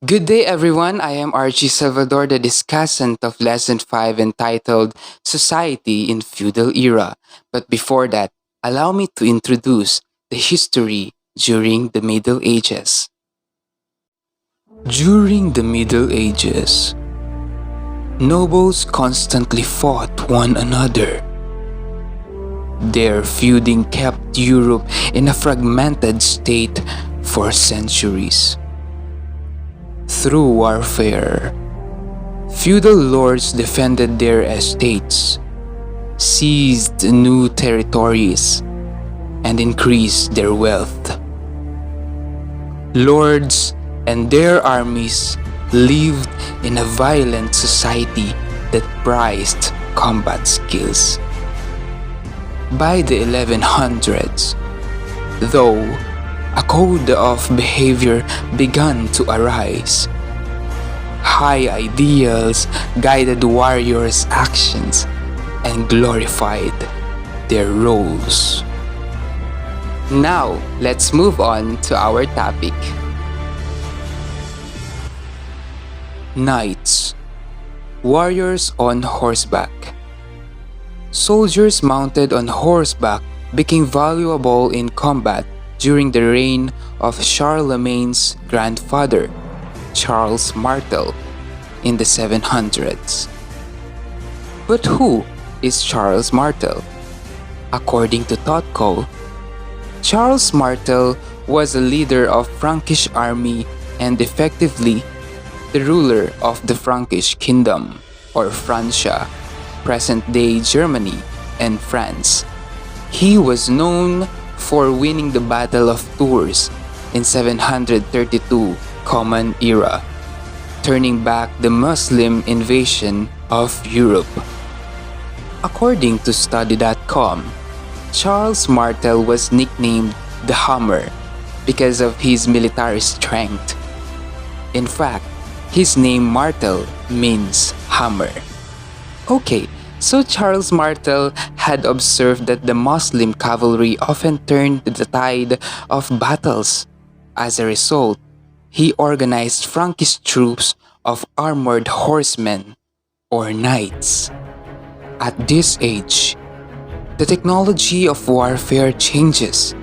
Good day, everyone. I am Archie Salvador, the discussant of Lesson 5 entitled Society in Feudal Era. But before that, allow me to introduce the history during the Middle Ages. During the Middle Ages, nobles constantly fought one another. Their feuding kept Europe in a fragmented state for centuries. Through warfare, feudal lords defended their estates, seized new territories, and increased their wealth. Lords and their armies lived in a violent society that prized combat skills. By the 1100s, though, a code of behavior began to arise. High ideals guided warriors' actions and glorified their roles. Now, let's move on to our topic. Knights, warriors on horseback. Soldiers mounted on horseback became valuable in combat during the reign of Charlemagne's grandfather, Charles Martel, in the 700s. But who is Charles Martel? According to Totco, Charles Martel was a leader of Frankish army and effectively the ruler of the Frankish kingdom, or Francia, present-day Germany and France. He was known for winning the Battle of Tours in 732 Common Era, turning back the Muslim invasion of Europe. According to Study.com, Charles Martel was nicknamed the Hammer because of his military strength. In fact, his name Martel means hammer. Okay, so Charles Martel had observed that the Muslim cavalry often turned the tide of battles. As a result, he organized Frankish troops of armored horsemen, or knights. At this age, the technology of warfare changes.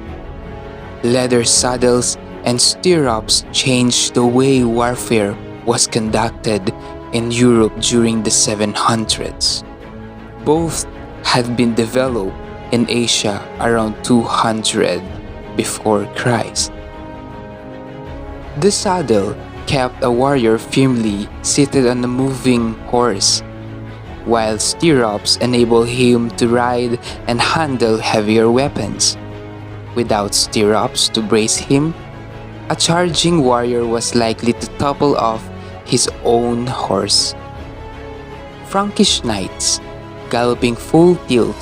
Leather saddles and stirrups changed the way warfare was conducted in Europe during the 700s. Both had been developed in Asia around 200 before Christ. The saddle kept a warrior firmly seated on a moving horse, while stirrups enabled him to ride and handle heavier weapons. Without stirrups to brace him, a charging warrior was likely to topple off his own horse. Frankish knights, galloping full tilt,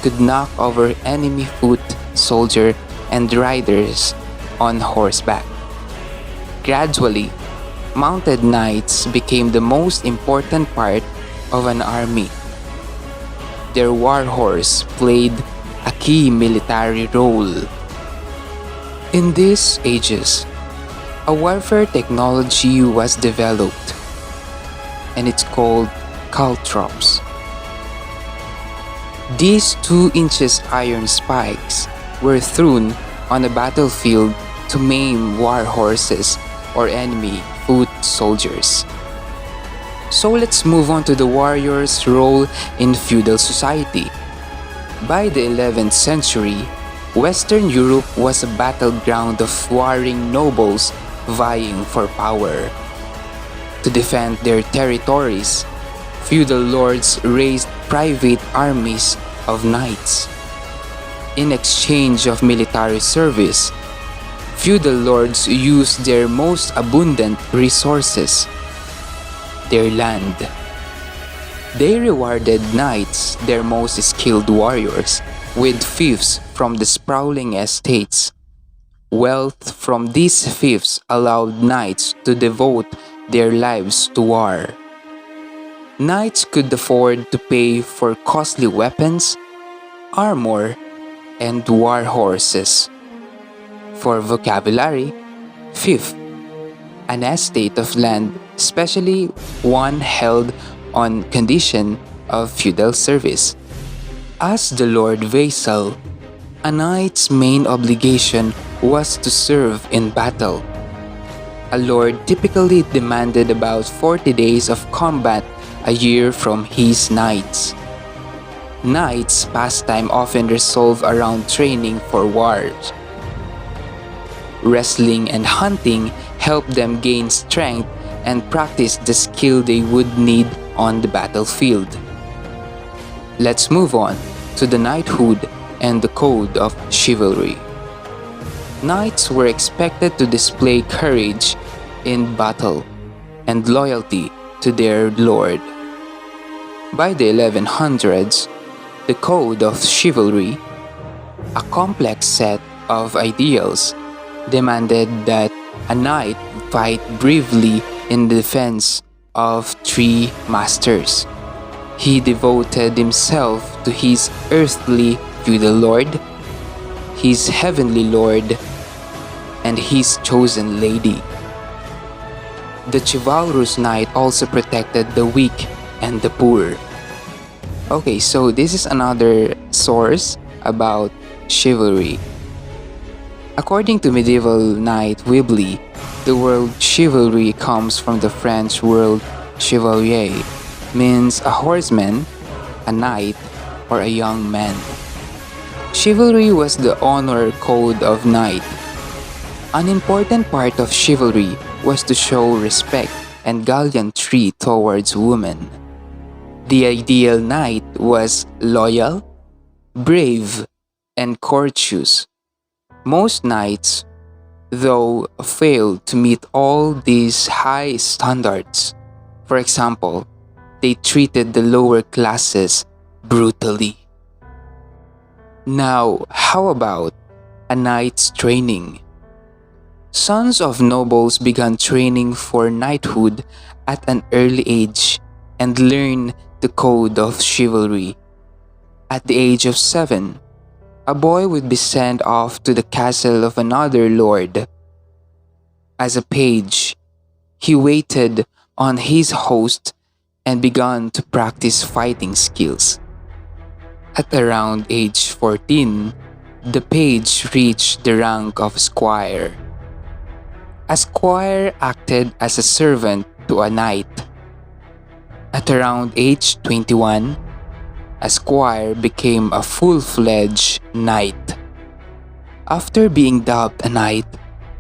could knock over enemy foot, soldier, and riders on horseback. Gradually, mounted knights became the most important part of an army. Their war horse played a key military role. In these ages, a warfare technology was developed, and it's called caltrops. These 2 inches iron spikes were thrown on a battlefield to maim war horses or enemy foot soldiers. So let's move on to the warrior's role in feudal society. By the 11th century, Western Europe was a battleground of warring nobles vying for power. To defend their territories, feudal lords raised private armies of knights. In exchange of military service, feudal lords used their most abundant resources, their land. They rewarded knights, their most skilled warriors, with fiefs from the sprawling estates. Wealth from these fiefs allowed knights to devote their lives to war. Knights could afford to pay for costly weapons, armor, and war horses. For vocabulary, fief, an estate of land, especially one held on condition of feudal service. As the lord vassal, a knight's main obligation was to serve in battle. A lord typically demanded about 40 days of combat a year from his knights. Knights' pastime often revolve around training for wars. Wrestling and hunting helped them gain strength and practice the skill they would need on the battlefield. Let's move on to the knighthood and the code of chivalry. Knights were expected to display courage in battle and loyalty to their lord. By the 1100s, the code of chivalry, a complex set of ideals, demanded that a knight fight bravely in defense of three masters. He devoted himself to his earthly feudal lord, his heavenly lord, and his chosen lady. The chivalrous knight also protected the weak and the poor. Okay, so this is another source about chivalry. According to medieval knight Weebly, the word chivalry comes from the French word chevalier, means a horseman, a knight, or a young man. Chivalry was the honor code of knight. An important part of chivalry was to show respect and gallantry towards women. The ideal knight was loyal, brave, and courteous. Most knights, though, failed to meet all these high standards. For example, they treated the lower classes brutally. Now, how about a knight's training? Sons of nobles began training for knighthood at an early age and learned the code of chivalry. At the age of 7, a boy would be sent off to the castle of another lord. As a page, he waited on his host and began to practice fighting skills. At around age 14, the page reached the rank of squire. A squire acted as a servant to a knight. At around age 21, a squire became a full-fledged knight. After being dubbed a knight,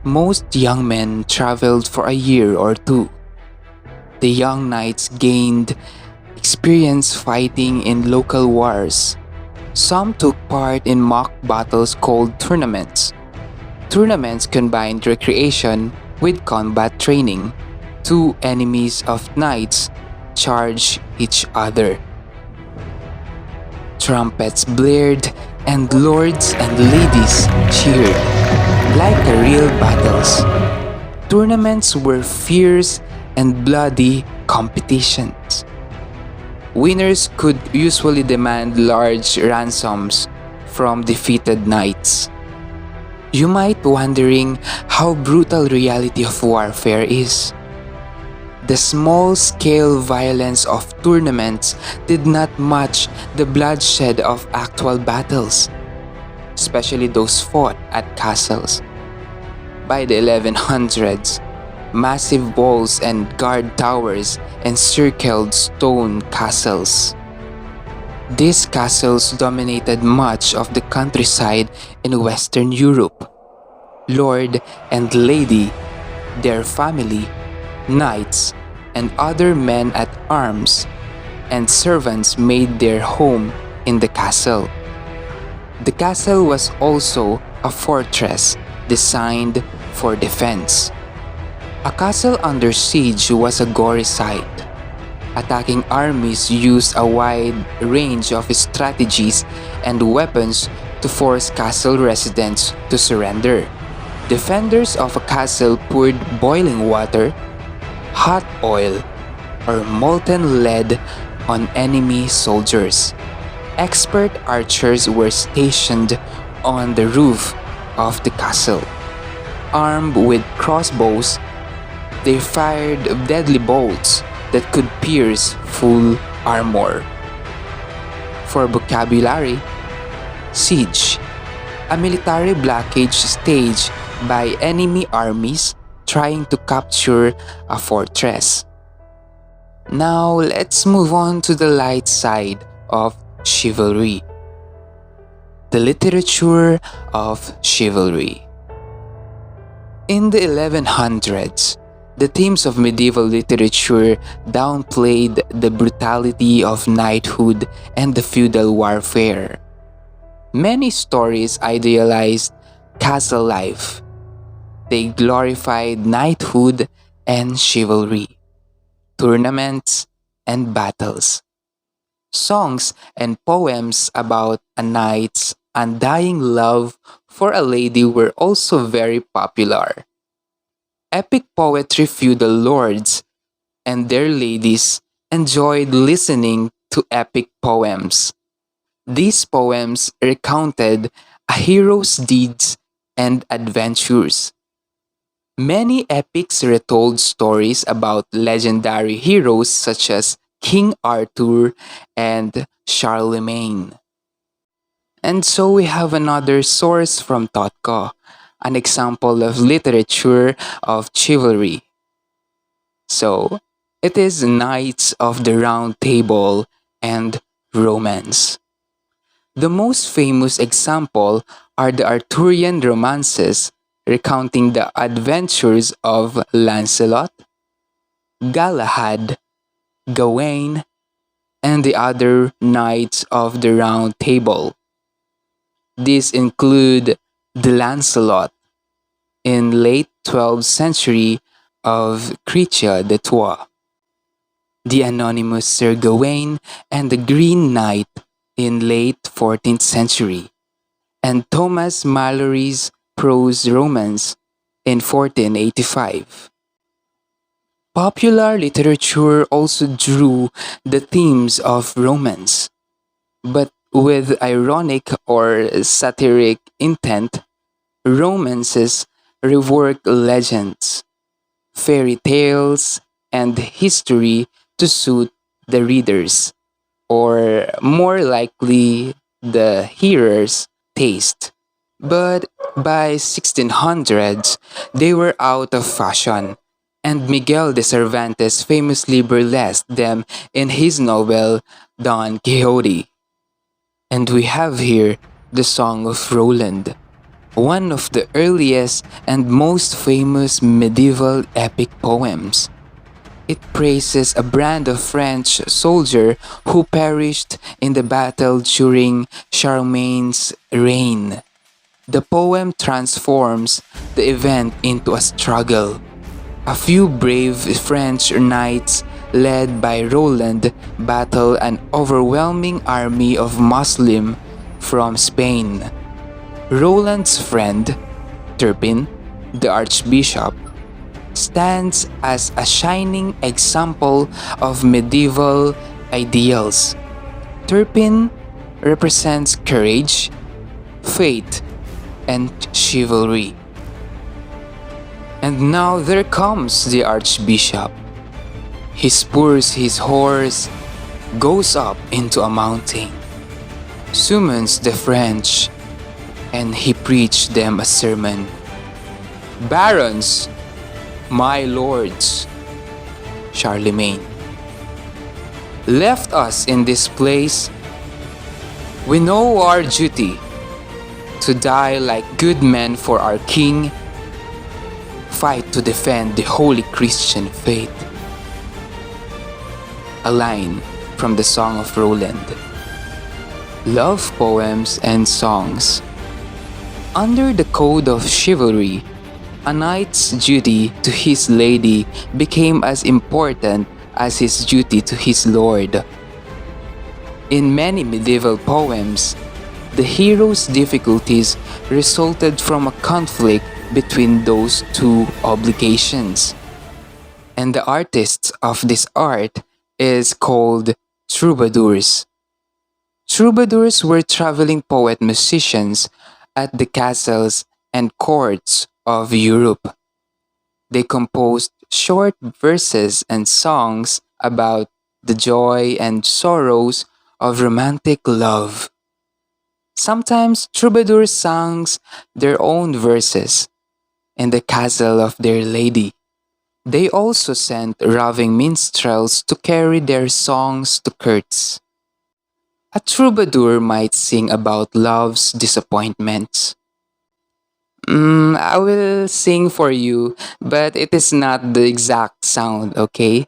most young men traveled for a year or two. The young knights gained experience fighting in local wars. Some took part in mock battles called tournaments. Tournaments combined recreation with combat training. Two enemies of knights charged each other. Trumpets blared and lords and ladies cheered, like a real battles. Tournaments were fierce and bloody competitions. Winners could usually demand large ransoms from defeated knights. You might wondering how brutal reality of warfare is. The small-scale violence of tournaments did not match the bloodshed of actual battles, especially those fought at castles. By the 1100s, massive walls and guard towers encircled stone castles. These castles dominated much of the countryside in Western Europe. Lord and lady, their family, knights, and other men at arms and servants made their home in the castle. The castle was also a fortress designed for defense. A castle under siege was a gory sight. Attacking armies used a wide range of strategies and weapons to force castle residents to surrender. Defenders of a castle poured boiling water, hot oil, or molten lead on enemy soldiers. Expert archers were stationed on the roof of the castle. Armed with crossbows, They fired deadly bolts that could pierce full armor. For vocabulary, siege, a military blockade staged by enemy armies trying to capture a fortress. Now let's move on to the light side of chivalry. The literature of chivalry. In the 1100s, the themes of medieval literature downplayed the brutality of knighthood and the feudal warfare. Many stories idealized castle life. They glorified knighthood and chivalry, tournaments and battles. Songs and poems about a knight's undying love for a lady were also very popular. Epic poetry feudal lords and their ladies enjoyed listening to epic poems. These poems recounted a hero's deeds and adventures. Many epics retold stories about legendary heroes such as King Arthur and Charlemagne. And so we have another source from Totko, an example of literature of chivalry. So, it is Knights of the Round Table and romance. The most famous example are the Arthurian romances recounting the adventures of Lancelot, Galahad, Gawain, and the other Knights of the Round Table. These include the Lancelot in late 12th century of Chrétien de Troyes, the anonymous Sir Gawain and the Green Knight in late 14th century, and Thomas Malory's prose romance in 1485. Popular literature also drew the themes of romance, but with ironic or satiric intent. Romances rework legends, fairy tales, and history to suit the readers, or more likely, the hearer's taste. But by 1600s, they were out of fashion, and Miguel de Cervantes famously burlesqued them in his novel Don Quixote. And we have here the Song of Roland, one of the earliest and most famous medieval epic poems. It praises a band of French soldier who perished in the battle during Charlemagne's reign. The poem transforms the event into a struggle. A few brave French knights led by Roland battle an overwhelming army of Muslims from Spain. Roland's friend, Turpin, the archbishop, stands as a shining example of medieval ideals. Turpin represents courage, faith, and chivalry. And now there comes the archbishop. He spurs his horse, goes up into a mountain, summons the French, and he preached them a sermon. Barons, my lords, Charlemagne, left us in this place. We know our duty to die like good men for our king, fight to defend the holy Christian faith. A line from the Song of Roland. Love poems and songs. Under the code of chivalry, a knight's duty to his lady became as important as his duty to his lord. In many medieval poems, the hero's difficulties resulted from a conflict between those two obligations. And the artists of this art is called troubadours. Troubadours were traveling poet musicians at the castles and courts of Europe. They composed short verses and songs about the joy and sorrows of romantic love. Sometimes troubadours sang their own verses in the castle of their lady. They also sent roving minstrels to carry their songs to courts. A troubadour might sing about love's disappointments. I will sing for you, but it is not the exact sound, okay?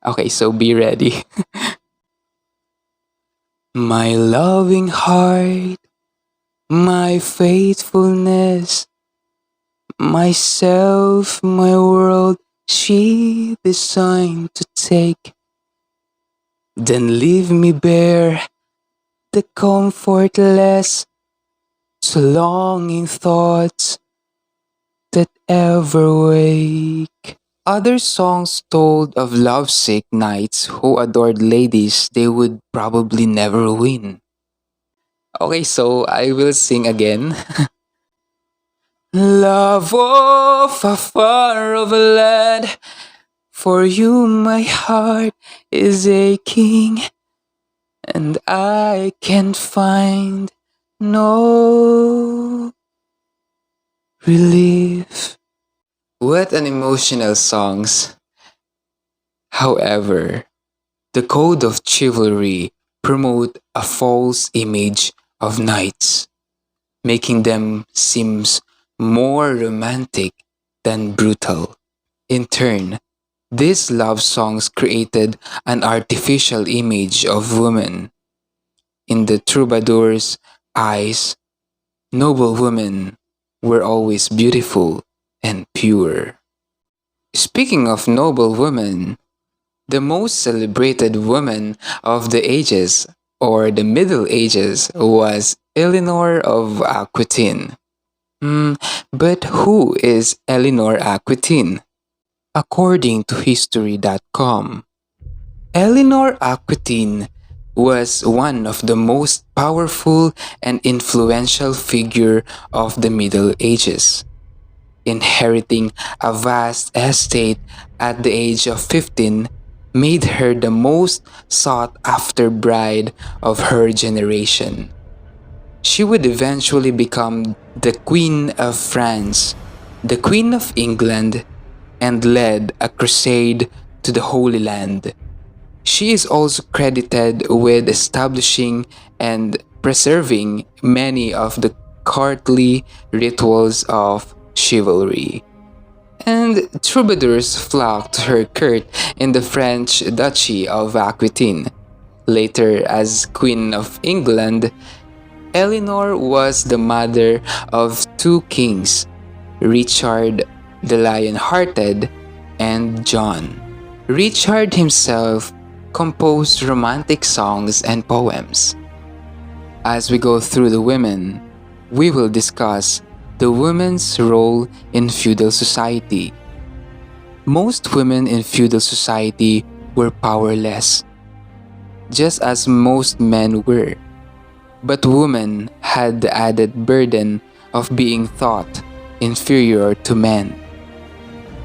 Okay, so be ready. My loving heart, my faithfulness, myself, my world, she designed to take. Then leave me bare, the comfortless, to longing thoughts that ever wake. Other songs told of lovesick knights who adored ladies they would probably never win. Okay, so I will sing again. Love of a far of a land, for you my heart is aching, and I can't find no relief. What an emotional songs. However, the code of chivalry promote a false image of knights, making them seem more romantic than brutal. In turn, these love songs created an artificial image of women. In the troubadour's eyes, noble women were always beautiful and pure. Speaking of noble women, the most celebrated woman of the ages or the Middle Ages was Eleanor of Aquitaine. But who is Eleanor Aquitaine? According to History.com, Eleanor Aquitaine was one of the most powerful and influential figure of the Middle Ages. Inheriting a vast estate at the age of 15 made her the most sought-after bride of her generation. She would eventually become the Queen of France, the Queen of England, and led a crusade to the Holy Land. She is also credited with establishing and preserving many of the courtly rituals of chivalry. And troubadours flocked to her court in the French Duchy of Aquitaine. Later, as Queen of England, Eleanor was the mother of two kings, Richard the Lion-Hearted and John. Richard himself composed romantic songs and poems. As we go through the women, we will discuss the women's role in feudal society. Most women in feudal society were powerless, just as most men were. But women had the added burden of being thought inferior to men.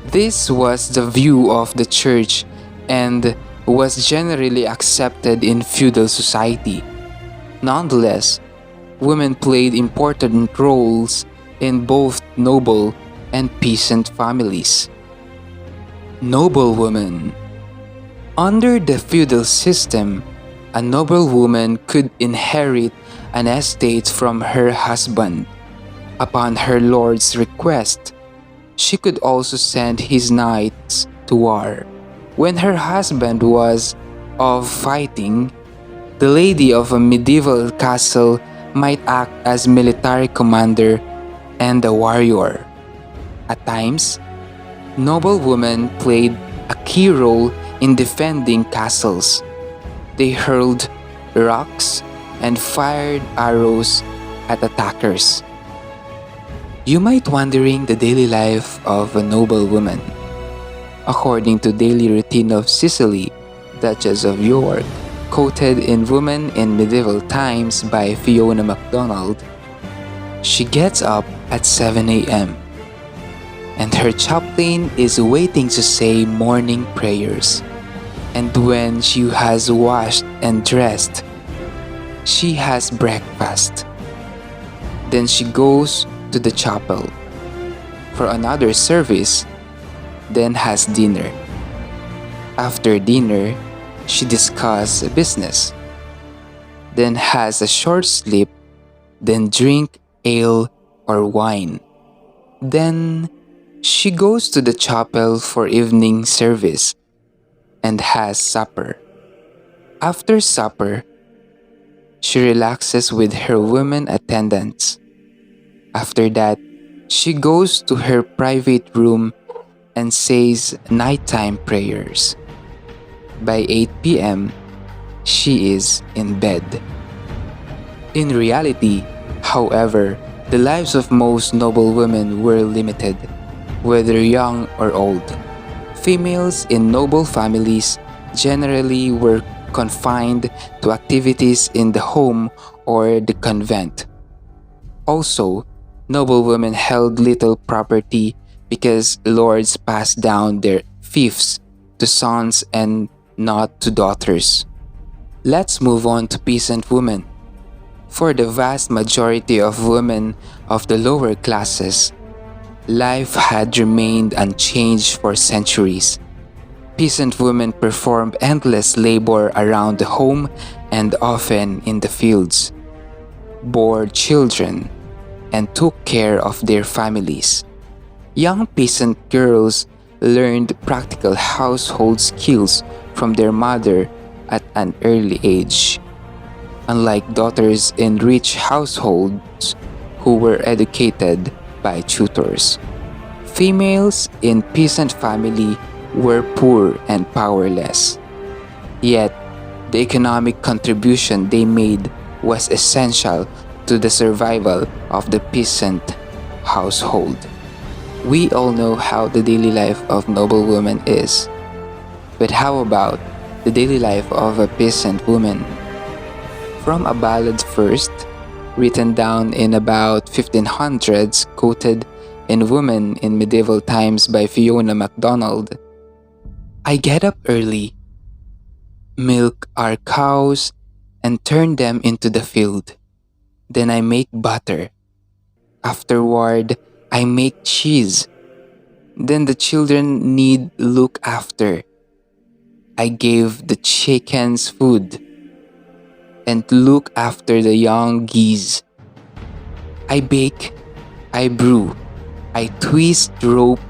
This was the view of the church and was generally accepted in feudal society. Nonetheless, women played important roles in both noble and peasant families. Noble women. Under the feudal system, a noble woman could inherit an estate from her husband. Upon her lord's request, she could also send his knights to war. When her husband was of fighting, the lady of a medieval castle might act as military commander and a warrior. At times, noble women played a key role in defending castles. They hurled rocks and fired arrows at attackers. You might wondering the daily life of a noble woman. According to Daily Routine of Cicely, Duchess of York, quoted in Women in Medieval Times by Fiona MacDonald, she gets up at 7 a.m. and her chaplain is waiting to say morning prayers. And when she has washed and dressed, she has breakfast. Then she goes to the chapel for another service, then has dinner. After dinner, she discusses business, then has a short sleep, then drink ale or wine. Then she goes to the chapel for evening service and has supper. After supper, she relaxes with her women attendants. After that, she goes to her private room and says nighttime prayers. By 8 p.m., she is in bed. In reality, however, the lives of most noble women were limited, whether young or old. Females in noble families generally were confined to activities in the home or the convent. Also, noble women held little property because lords passed down their fiefs to sons and not to daughters. Let's move on to peasant women. For the vast majority of women of the lower classes, life had remained unchanged for centuries. Peasant women performed endless labor around the home and often in the fields, bore children, and took care of their families. Young peasant girls learned practical household skills from their mother at an early age. Unlike daughters in rich households who were educated by tutors, females in peasant family were poor and powerless. Yet, the economic contribution they made was essential to the survival of the peasant household. We all know how the daily life of noble women is. But how about the daily life of a peasant woman? From a ballad first, written down in about 1500s, quoted in Women in Medieval Times by Fiona MacDonald. I get up early, milk our cows, and turn them into the field. Then I make butter. Afterward, I make cheese. Then the children need look after. I give the chickens food and look after the young geese. I bake, I brew, I twist rope,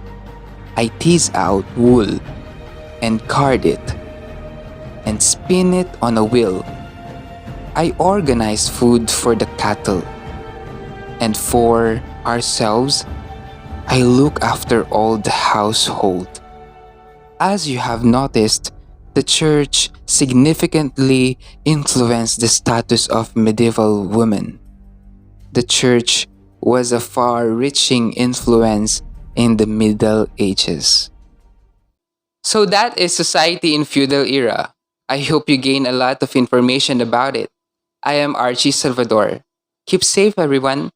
I tease out wool and card it and spin it on a wheel. I organize food for the cattle, and for ourselves, I look after all the household. As you have noticed, the church significantly influenced the status of medieval women. The church was a far-reaching influence in the Middle Ages. So that is society in feudal era. I hope you gain a lot of information about it. I am Archie Salvador. Keep safe, everyone.